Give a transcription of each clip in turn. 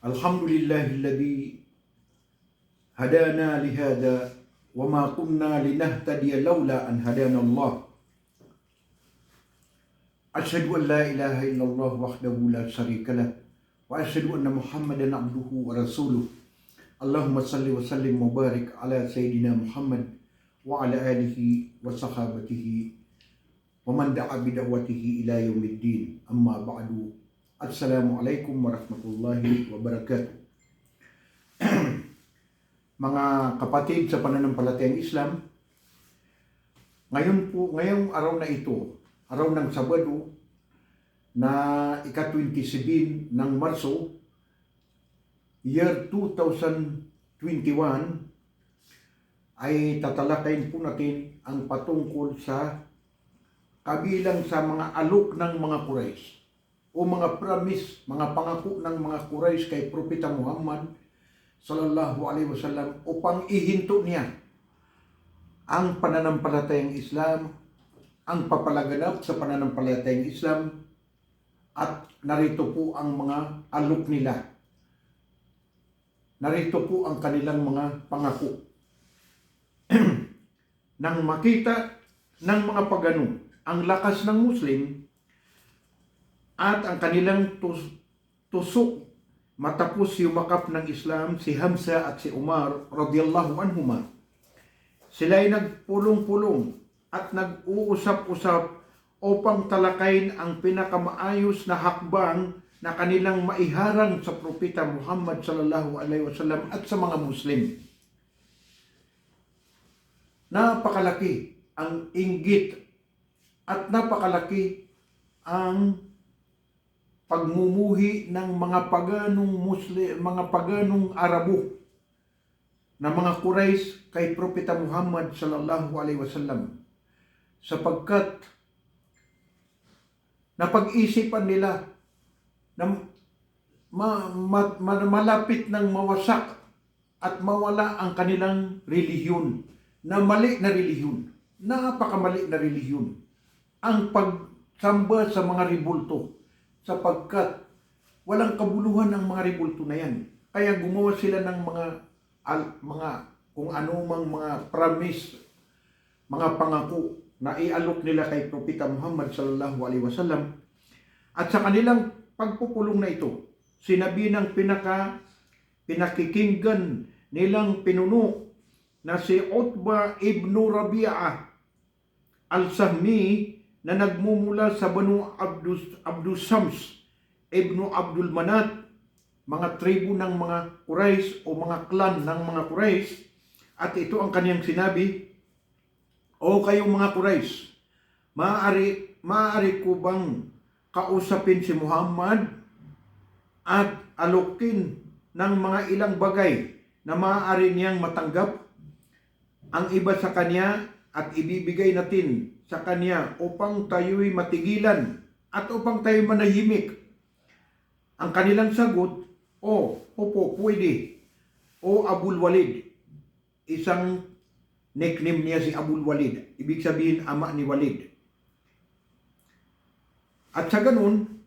Alhamdulillahilladzi hadana lihada wa ma kunna linahtadiya laula an hadana Allah. Asyhadu an la ilaha illallah wahdahu la syarikalah wa asyhadu anna Muhammadan abduhu wa rasuluh. Allahumma salli wa sallim wa barik ala sayyidina Muhammad wa ala alihi wa sahabatihi wa man da'a bida'watihi ila yaumiddin. Amma ba'du. Assalamualaikum warahmatullahi wabarakatuh. Mga kapatid sa pananampalatayang Islam, ngayong araw na ito, araw ng Sabado na ika-27 ng Marso, year 2021, ay tatalakayin po natin ang patungkol sa kabilang sa mga alok ng mga Quraysh o mga promise, mga pangako ng mga Quraysh kay Propeta Muhammad sallallahu alaihi wasallam upang ihinto niya ang pananampalatayang Islam, ang papalaganap sa pananampalatayang Islam, at narito po ang mga alok nila. Narito po ang kanilang mga pangako. Nang makita ng mga pagano ang lakas ng Muslim at ang kanilang tusok matapos yumakap ng Islam si Hamza at si Umar radhiyallahu anhuma, sila ay nagpulong-pulong at nag-uusap-usap upang talakayin ang pinakamaayos na hakbang na kanilang maiharang sa Propeta Muhammad sallallahu alaihi wasallam at sa mga Muslim. Napakalaki ang inggit at napakalaki ang pagmumuhi ng mga paganong Muslim, mga paganong Arabo na mga Quraysh kay Propeta Muhammad sallallahu alaihi wasallam, sapagkat napag-isipan nila na malapit ng mawasak at mawala ang kanilang relihiyon, na mali na relihiyon, napakamali na relihiyon, ang pagsamba sa mga rebulto, sapagkat walang kabuluhan ang mga rebulto na yan. Kaya gumawa sila ng mga kung anumang mga promise, mga pangako na ialok nila kay Propeta Muhammad sallallahu alaihi wasallam. At sa kanilang pagpupulong na ito, sinabi ng pinakikinggan nilang pinuno na si Utbah ibn Rabi'ah al-Sahmi, na nagmumula sa Banu Abdus Shams ibn Abdul Manat, mga tribu ng mga Quraysh o mga clan ng mga Quraysh. At ito ang kaniyang sinabi: "O kayong mga Quraysh, maaari ko bang kausapin si Muhammad at alokin ng mga ilang bagay na maaari niyang matanggap ang iba sa kanya at ibibigay natin sa kanya upang tayo'y matigilan at upang tayo'y manahimik?" Ang kanilang sagot: opo, pwede. O Abul Walid, isang nickname niya si Abul Walid, ibig sabihin ama ni Walid. At sa ganun,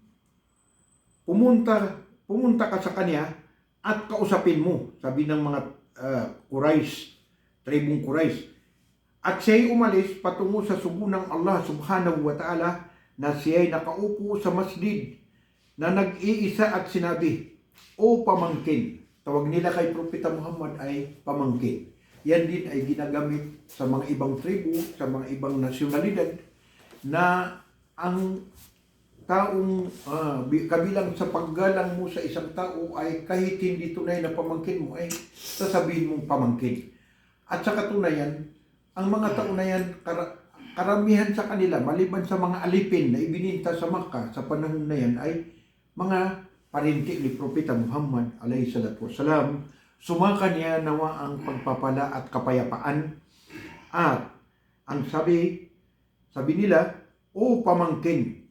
pumunta ka sa kanya at kausapin mo, sabi ng mga Quraysh, tribong Quraysh. At siya'y umalis patungo sa sugo ng Allah subhanahu wa ta'ala, na siya'y nakaupo sa masjid na nag-iisa at sinabi: "O pamangkin." Tawag nila kay Propeta Muhammad ay pamangkin. Yan din ay ginagamit sa mga ibang tribu, sa mga ibang nasyonalidad, na ang taong kabilang sa paggalang mo sa isang tao ay kahit hindi tunay na pamangkin mo, ay sasabihin mong pamangkin. At sa katunayan, ang mga tao na yan, karamihan sa kanila, maliban sa mga alipin na ibininta sa Makkah sa panahon na yan, ay mga parinti ni Propeta Muhammad alayhi salatu wasalam. Sumaka niya nawa ang pagpapala at kapayapaan. At ang sabi nila: "O pamangkin,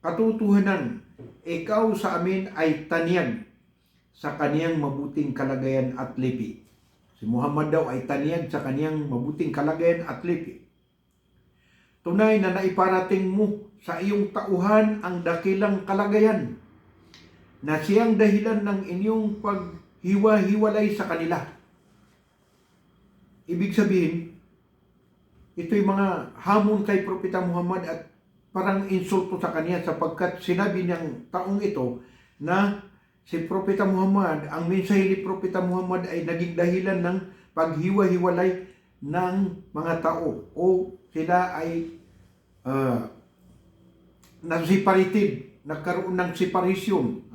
katotohanan, ikaw sa amin ay tanyag sa kaniyang mabuting kalagayan at lipi." Si Muhammad daw ay tanyag sa kaniyang mabuting kalagayan at lipi. Tunay na naiparating mo sa iyong tauhan ang dakilang kalagayan na siyang dahilan ng inyong paghiwa-hiwalay sa kanila. Ibig sabihin, ito'y mga hamon kay Propeta Muhammad at parang insulto sa kanya sapagkat sinabi niyang taong ito na si Propeta Muhammad, ang mensahe ni Propeta Muhammad ay naging dahilan ng paghiwa-hiwalay ng mga tao o sila ay naseparated, nagkaroon ng separation.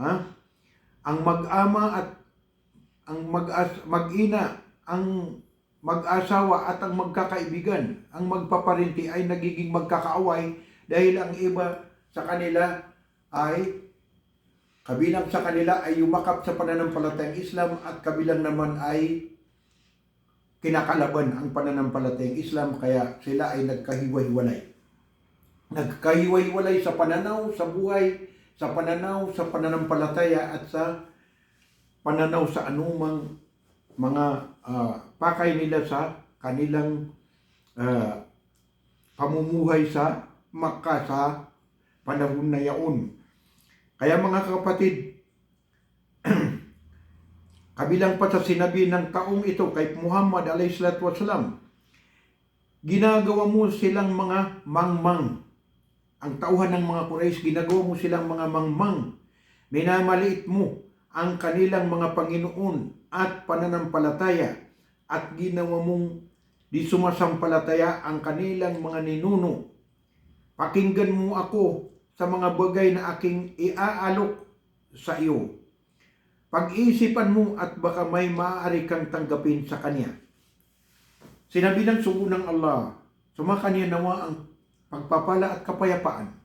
Ang mag-ama at ang mag-ina, ang mag-asawa at ang magkakaibigan, ang magpaparinti ay nagiging magkakaaway dahil ang iba sa kanila ay kabilang sa kanila ay yumakap sa pananampalatayang Islam at kabilang naman ay kinakalaban ang pananampalatayang Islam, kaya sila ay nagkahiwa-hiwalay. Nagkahiwa-hiwalay sa pananaw sa buhay, sa pananaw sa pananampalataya at sa pananaw sa anumang mga pakay nila sa kanilang pamumuhay sa Makkah sa panahon na yaon. Kaya mga kapatid, kabilang pa sa sinabi ng taong ito kay Muhammad a.s.w., ginagawa mo silang mga mangmang. Ang tauhan ng mga Quraysh, ginagawa mo silang mga mangmang. Minamaliit mo ang kanilang mga Panginoon at pananampalataya at ginawa mong di sumasampalataya ang kanilang mga ninuno. Pakinggan mo ako sa mga bagay na aking iaalok sa iyo. Pag-iisipan mo at baka may maaari kang tanggapin sa Kanya. Sinabi ng sugo ng Allah, sumakanya nawa ang pagpapala at kapayapaan.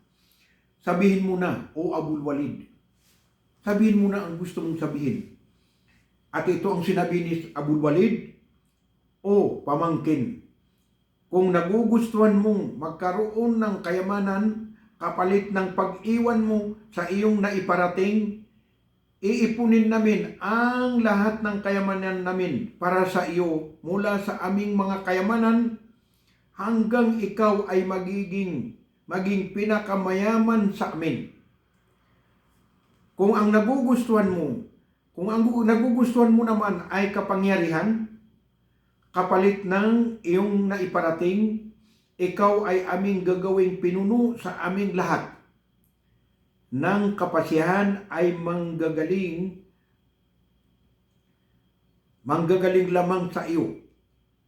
Sabihin mo na, O Abul Walid. Sabihin mo na ang gusto mong sabihin. At ito ang sinabi ni Abul Walid, O pamangkin, kung nagugustuhan mong magkaroon ng kayamanan kapalit ng pag-iwan mo sa iyong naiparating, iipunin namin ang lahat ng kayamanan namin para sa iyo mula sa aming mga kayamanan hanggang ikaw ay maging pinakamayaman sa amin. Kung ang nagugustuhan mo naman ay kapangyarihan, kapalit ng iyong naiparating, ikaw ay aming gagawing pinuno sa aming lahat. Ng kapasihan ay manggagaling lamang sa iyo.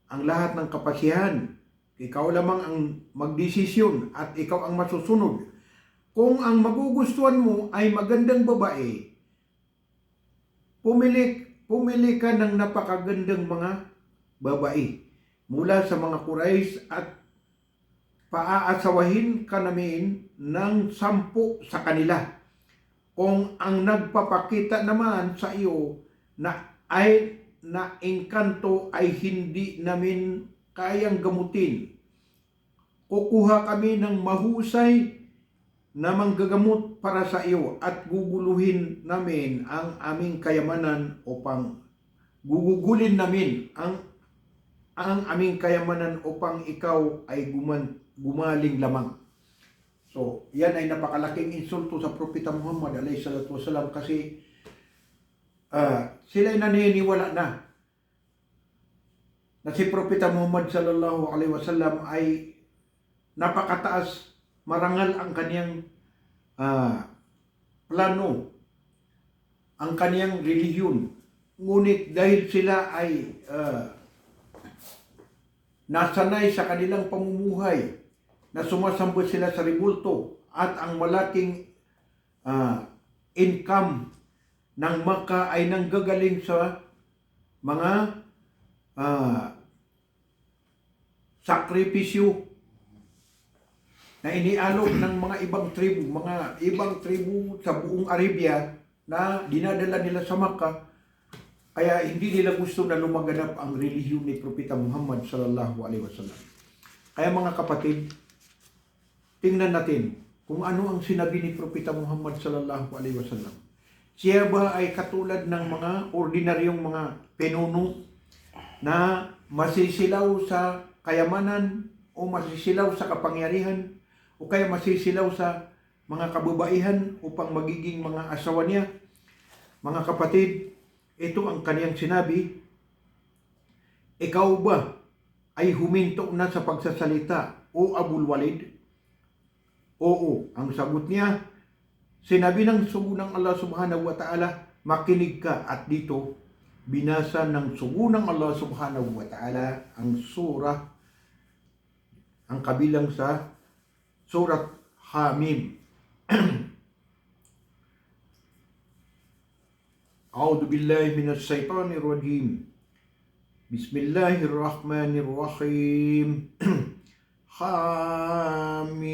Ang lahat ng kapasihan, ikaw lamang ang magdesisyon at ikaw ang masusunod. Kung ang magugustuhan mo ay magandang babae, pumili ka ng napakagandang mga babae mula sa mga Quraysh at paaasawahin ka namin ng 10 sa kanila. Kung ang nagpapakita naman sa iyo na engkanto ay hindi namin kayang gamutin, kukuha kami ng mahusay na manggagamot para sa iyo at guguluhin namin ang aming kayamanan gugugulin namin ang aming kayamanan upang ikaw ay gumaling lamang. So, yan ay napakalaking insulto sa Propeta Muhammad a.s.w. kasi sila ay naniniwala na si Propeta Muhammad s.a.w. ay napakataas, marangal ang kaniyang plano, ang kaniyang relihiyon. Ngunit dahil sila ay nasanay sa kanilang pamumuhay na sumasamba sila sa rebulto at ang malaking income ng Makkah ay nanggagaling sa mga sakripisyo na inialok ng mga ibang tribu sa buong Arabia na dinadala nila sa Makkah. Kaya hindi nila gusto na lumaganap ang relihiyon ni Propeta Muhammad sallallahu alaihi wasallam. Kaya mga kapatid, tingnan natin kung ano ang sinabi ni Propeta Muhammad sallallahu alaihi wasallam. Siya ba ay katulad ng mga ordinaryong mga pinuno na masisilaw sa kayamanan o masisilaw sa kapangyarihan o kaya masisilaw sa mga kababaihan upang magiging mga asawa niya? Mga kapatid, ito ang kaniyang sinabi, ikaw ba ay huminto na sa pagsasalita o Abul Walid? Oo, ang sagot niya, sinabi ng sugo ng Allah subhanahu wa ta'ala, makinig ka. At dito, binasa ng sugo ng Allah subhanahu wa ta'ala ang surah, ang kabilang sa surat Hamim. A'udhu billahi minash shaitanir rajim. Bismillahirrahmanirrahim. Hamim.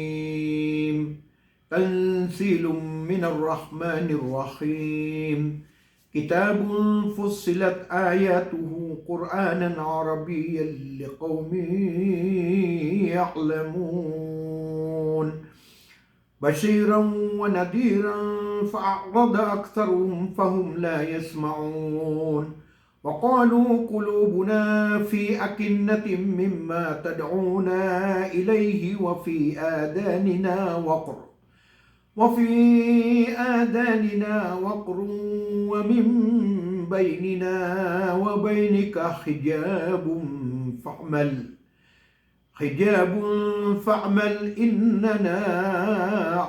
Tansilum minar rahmanir rahim. Kitabun fussilat ayatuhu Qur'anan Arabiyyan liqaumin ya'lamun. Bashiran wa nadiran fa'arada aktharuhum fahum la yasma'un. وقالوا قلوبنا في أكنة مما تدعونا إليه وفي آذاننا وقر ومن بيننا وبينك حجاب فاعمل إننا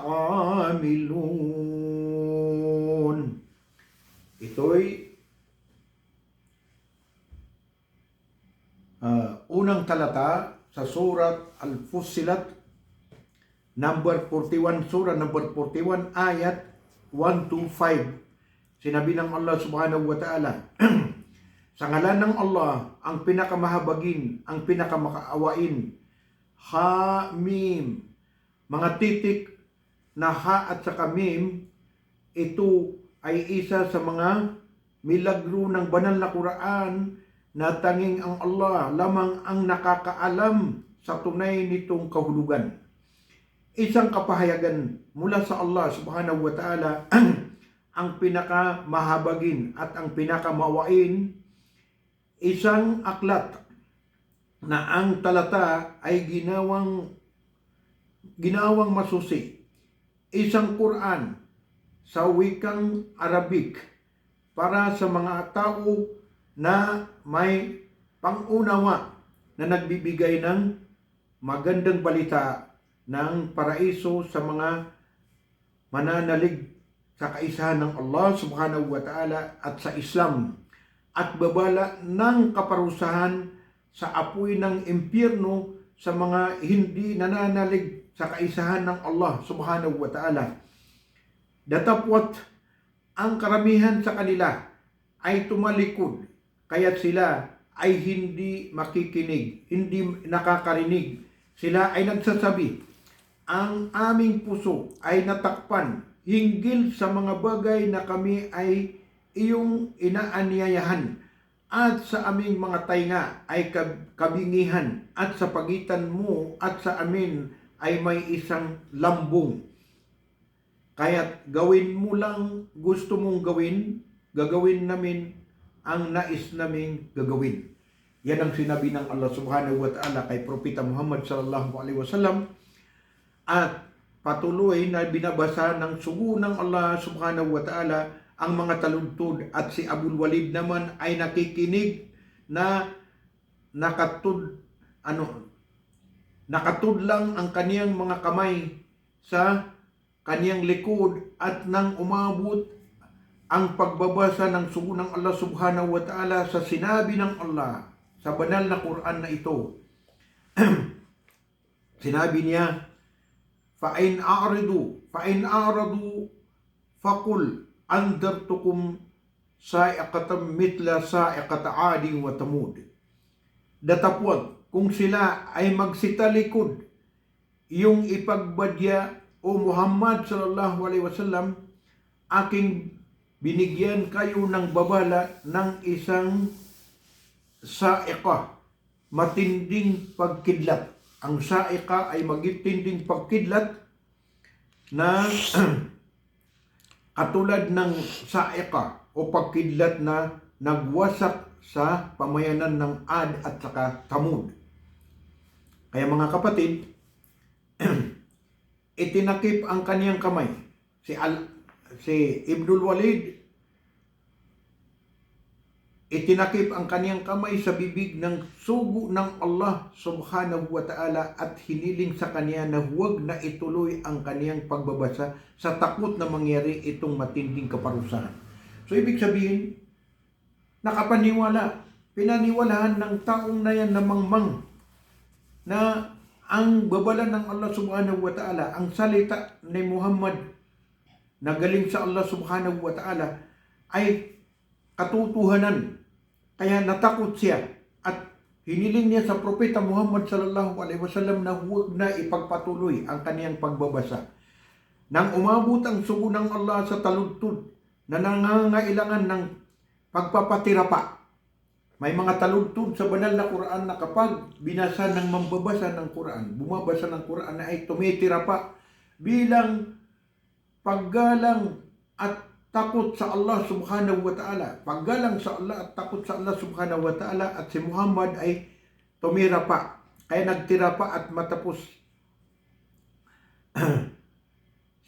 عاملون. Ito'y unang talata sa surat Al-Fussilat, number 41, surah number 41, ayat 1 to 5. Sinabi ng Allah subhanahu wa ta'ala, sa ngalan ng Allah, ang pinakamahabagin, ang pinakamaawain, Ha-Mim. Mga titik na ha at saka mim, ito ay isa sa mga milagro ng banal na Quran na tanging ang Allah lamang ang nakakaalam sa tunay nitong kahulugan. Isang kapahayagan mula sa Allah subhanahu wa ta'ala ang pinakamahabagin at ang pinakamawain, isang aklat na ang talata ay ginawang masusi, isang Quran sa wikang Arabic para sa mga tao na may pangunawa na nagbibigay ng magandang balita ng paraiso sa mga mananalig sa kaisahan ng Allah subhanahu wa ta'ala at sa Islam, at babala ng kaparusahan sa apoy ng impyerno sa mga hindi nananalig sa kaisahan ng Allah subhanahu wa ta'ala. Datapwat ang karamihan sa kanila ay tumalikod, kaya't sila ay hindi makikinig, hindi nakakarinig. Sila ay nagsasabi, ang aming puso ay natakpan hinggil sa mga bagay na kami ay iyong inaanyayahan, at sa aming mga tainga ay kabingihan, at sa pagitan mo at sa amin ay may isang lambong. Kaya't gawin mo lang gusto mong gawin, gagawin namin ang nais naming gagawin. Yan ang sinabi ng Allah subhanahu wa ta'ala kay Propeta Muhammad sallallahu alaihi wasallam, at patuloy na binabasa ng sugo ng Allah subhanahu wa ta'ala ang mga taludtod, at si Abul Walid naman ay nakikinig na nakatudlang ang kaniyang mga kamay sa kaniyang likod, at nang umabot ang pagbabasa ng sugo ng Allah subhanahu wa ta'ala sa sinabi ng Allah sa banal na Quran na ito, sinabi niya, فَإِنْ أَعْرَضُوا فَقُلْ أَنذَرْتُكُمْ صَاعِقَةً مِثْلَ صَاعِقَةِ عَادٍ وَثَمُودٍ. Datapwat, kung sila ay magsitalikod, yung ipagbadya, o Muhammad sallallahu alaihi wasallam, aking binigyan kayo ng babala ng isang sa'iqa, matinding pagkidlat. Ang sa'iqa ay magtinding pagkidlat na katulad ng sa'iqa o pagkidlat na nagwasak sa pamayanan ng Ad at saka Thamud. Kaya mga kapatid, itinakip ang kaniyang kamay si Ibnul Walid itinakip ang kaniyang kamay sa bibig ng sugo ng Allah subhanahu wa ta'ala at hiniling sa kaniya na huwag na ituloy ang kaniyang pagbabasa sa takot na mangyari itong matinding kaparusahan. So ibig sabihin, nakapaniwala, pinaniwalaan ng taong na yan na mangmang na ang babala ng Allah subhanahu wa ta'ala, ang salita ni Muhammad na galing sa Allah subhanahu wa ta'ala ay katotohanan. Kaya natakot siya at hiniling niya sa Propeta Muhammad sallallahu alaihi wasallam na huwag na ipagpatuloy ang kaniyang pagbabasa. Nang umabot ang sugo ng Allah sa taludtod na nangangailangan ng pagpapatira pa. May mga taludtod sa banal na Quran na kapag binasa ng mambabasa ng Quran, bumabasa ng Quran ay tumitira pa bilang paggalang at takot sa Allah subhanahu wa ta'ala. Paggalang sa Allah at takot sa Allah subhanahu wa ta'ala, at si Muhammad ay tumira pa. Kaya nagtira pa at matapos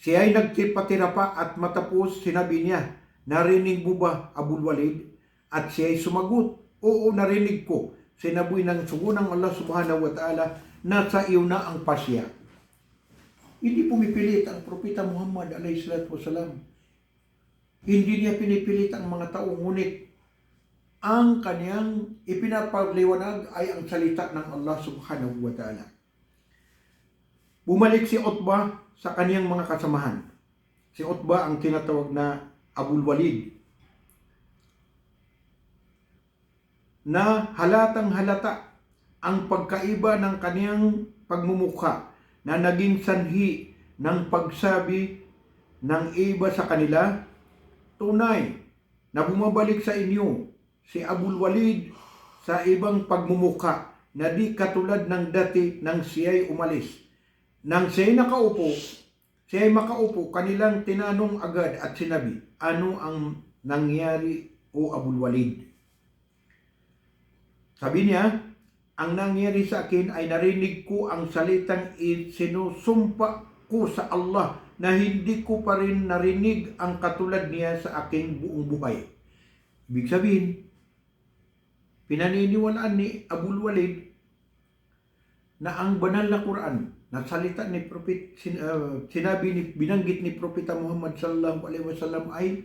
siya ay nagtipatira pa at matapos sinabi niya, narinig mo ba, Abul Walid? At siya ay sumagot, oo, narinig ko. Sinabi ng sugo ng Allah subhanahu wa ta'ala, nasa iyo na ang pasya. Hindi pumipilit ang Propeta Muhammad alayhi salatu wasalam. Hindi niya pinipilit ang mga tao, ngunit ang kaniyang ipinapagliwanag ay ang salita ng Allah subhanahu wa ta'ala. Bumalik si Utbah sa kaniyang mga kasamahan. Si Utbah ang tinatawag na Abul Walid, na halatang halata ang pagkaiba ng kaniyang pagmumukha na naging sanhi ng pagsabi ng iba sa kanila, tunay na bumabalik sa inyo si Abul Walid sa ibang pagmumukha na di katulad ng dati nang siya'y umalis. Nang siya'y makaupo, kanilang tinanong agad at sinabi, ano ang nangyari o Abul Walid? Sabi niya, ang nangyari sa akin ay narinig ko ang salitang sinusumpa ko sa Allah na hindi ko pa rin narinig ang katulad niya sa aking buong buhay. Ibig sabihin, pinaniniwalaan ni Abul Walid na ang banal na Quran na salita ni Prophet, binanggit ni Propeta Muhammad sallallahu alaihi wasallam ay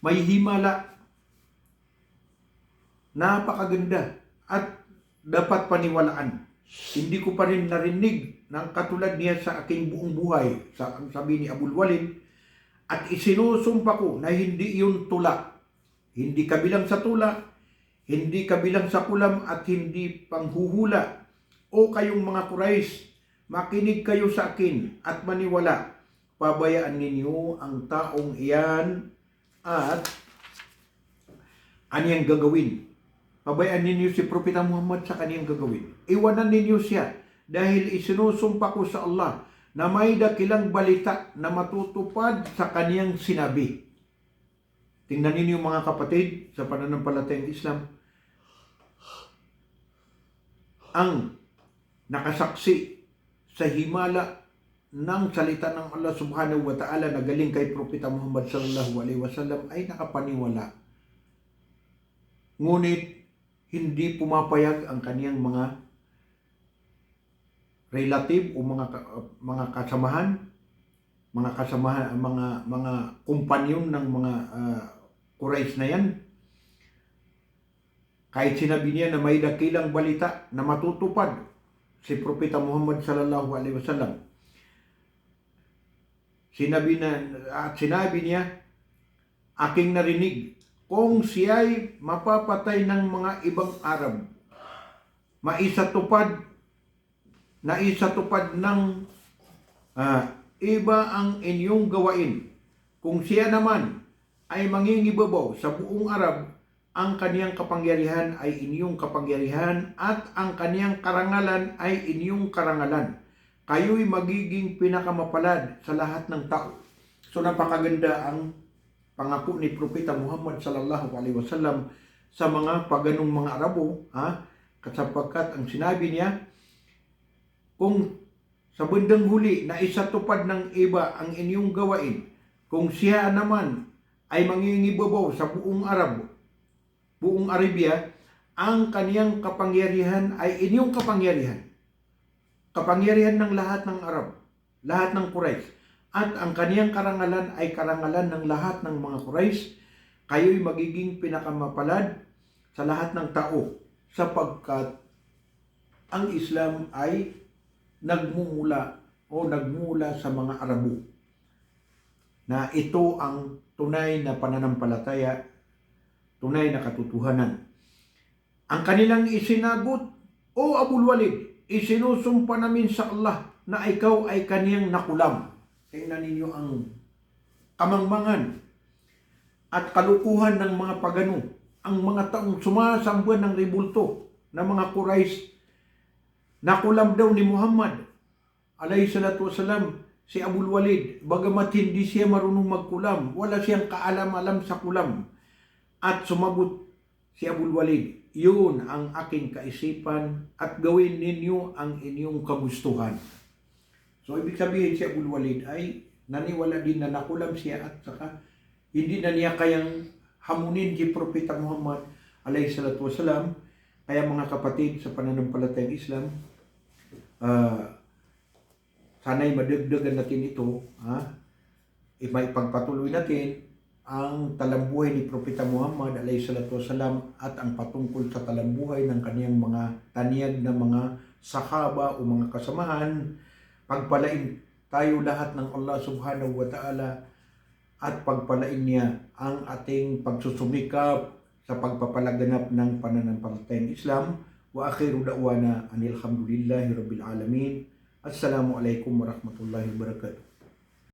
may himala, napakaganda at dapat paniwalaan. Hindi ko pa rin narinig ng katulad niya sa aking buong buhay, sabi ni Abul Walid, at isinusumpa ko na hindi iyon tula, hindi kabilang sa tula, hindi kabilang sa kulam at hindi panghuhula. O kayong mga Quraysh, makinig kayo sa akin at maniwala, pabayaan ninyo ang taong iyan at aniyang gagawin. Pabayaan ninyo si Propeta Muhammad sa kaniyang gagawin. Iwanan ninyo siya dahil isinusumpa ko sa Allah na may dakilang balita na matutupad sa kaniyang sinabi. Tingnan ninyo mga kapatid sa pananampalatayang Islam, ang nakasaksi sa himala ng salita ng Allah subhanahu wa ta'ala na galing kay Propeta Muhammad sallallahu alaihi wasallam ay nakapaniwala. Ngunit hindi pumapayag ang kaniyang mga relative o mga kasamahan, mga kumpanyon ng mga Quraysh na yan. Kahit sinabi niya na may dakilang balita na matutupad si Propeta Muhammad sallallahu alaihi wasallam. Sinabi niya, aking narinig kung siya'y mapapatay ng mga ibang Arab, naisatupad ng iba ang inyong gawain. Kung siya naman ay mangingibabaw sa buong Arab, ang kaniyang kapangyarihan ay inyong kapangyarihan at ang kaniyang karangalan ay inyong karangalan. Kayo'y magiging pinakamapalad sa lahat ng tao. So napakaganda ang pangako ni Propeta Muhammad sallallahu alaihi wasallam sa mga paganong mga Arabo, sapagkat ang sinabi niya, kung sa bandang huli na isatupad ng iba ang inyong gawain, kung siya naman ay mangingibabaw sa buong Arab, buong Arabia, ang kaniyang kapangyarihan ay inyong kapangyarihan. Kapangyarihan ng lahat ng Arab, lahat ng Quraysh. At ang kaniyang karangalan ay karangalan ng lahat ng mga Quraysh. Kayo'y magiging pinakamapalad sa lahat ng tao sapagkat ang Islam ay nagmumula sa mga Arabo na ito ang tunay na pananampalataya, tunay na katotohanan. Ang kanilang isinagot, O Abul Walid, isinusumpa namin sa Allah na ikaw ay kaniyang nakulam. Tingnan ninyo ang kamangmangan at kalukuhan ng mga pagano, ang mga taong sumasamba ng rebulto ng mga Quraysh. Nakulam daw ni Muhammad alayhi salatu wasalam si Abul Walid, bagamat hindi siya marunong magkulam, wala siyang kaalam-alam sa kulam. At sumagot si Abul Walid, yun ang aking kaisipan at gawin ninyo ang inyong kagustuhan. So ibig sabihin si Abul Walid ay naniwala din na nakulam siya at saka hindi na niya kayang hamunin si Propeta Muhammad alayhi salatu wasalam. Kaya mga kapatid sa pananampalatayang Islam, sana'y madagdagan natin ito, ipagpatuloy natin ang talambuhay ni Propeta Muhammad alayhi salatu wasalam at ang patungkol sa talambuhay ng kaniyang mga taniyag na mga sahaba o mga kasamahan. Pagpalain tayo lahat ng Allah subhanahu wa ta'ala at pagpalain niya ang ating pagsusumikap sa pagpapalaganap ng pananampalatayang Islam. Wa akhiru da'wana anil hamdulillahi rabbil alamin. Assalamualaikum warahmatullahi wabarakatuh.